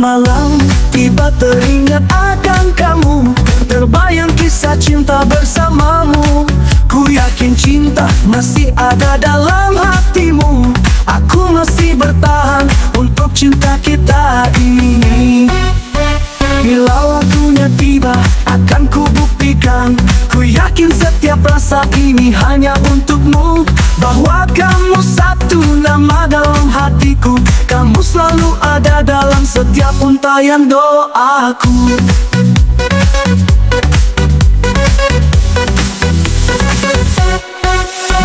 malam, tiba teringat akan kamu. Terbayang kisah cinta bersamamu. Ku yakin cinta masih ada dalam hatimu. Aku masih bertahan untuk cinta kita ini. Bila waktunya tiba, akan ku buktikan. Ku yakin setiap rasa ini hanya untukmu. Bahwa kamu satu nama dalam hatiku. Kamu selalu ada dalam setiap untayan doaku.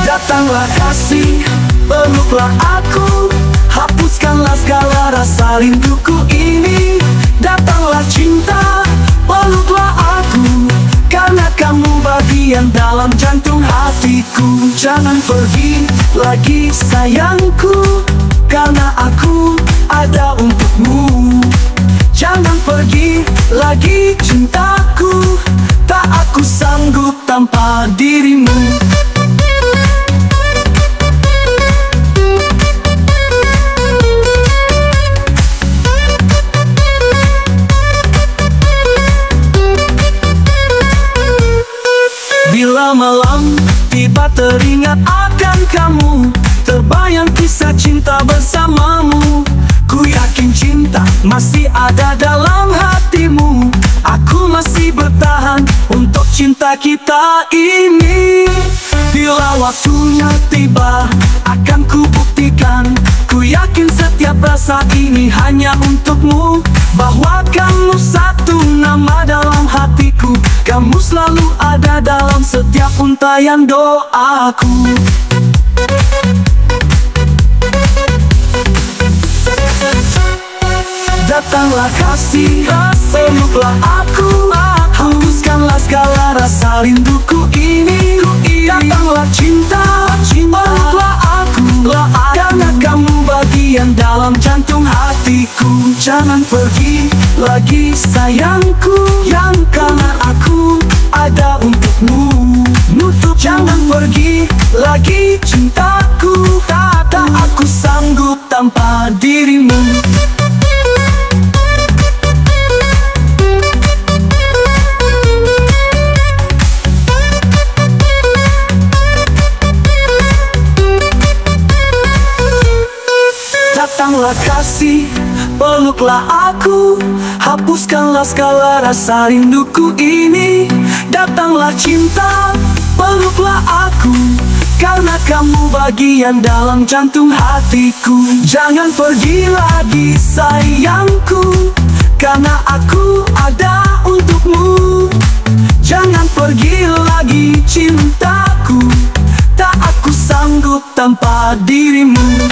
Datanglah kasih, peluklah aku. Hapuskanlah segala rasa rinduku ini. Datanglah cinta, peluklah aku. Karena kamu bagian dalam jantung hatiku. Jangan pergi lagi sayangku, karena aku ada untukmu. Jangan pergi lagi cintaku, tak aku sanggup tanpa dirimu. Bila malam tiba teringat akan kamu. Terbayang kisah cinta bersamamu. Ku yakin cinta masih ada dalam hatimu. Aku masih bertahan untuk cinta kita ini. Bila waktunya tiba, akan ku buktikan. Ku yakin setiap rasa ini hanya untukmu. Bahwa kamu satu nama dalam hatiku. Kamu selalu ada dalam setiap untayan doaku. Datanglah kasih, peluklah aku. Hapuskanlah segala rasa rinduku ini. Datanglah cinta, peluklah aku. Karena kamu bagian dalam jantung hatiku. Jangan pergi lagi sayangku, yang karena aku ada untukmu. Jangan pergi lagi cintaku, tak aku sanggup tanpa dirimu. Datanglah kasih, peluklah aku. Hapuskanlah segala rasa rinduku ini. Datanglah cinta, peluklah aku. Karena kamu bagian dalam jantung hatiku. Jangan pergi lagi sayangku, karena aku ada untukmu. Jangan pergi lagi cintaku, tak aku sanggup tanpa dirimu.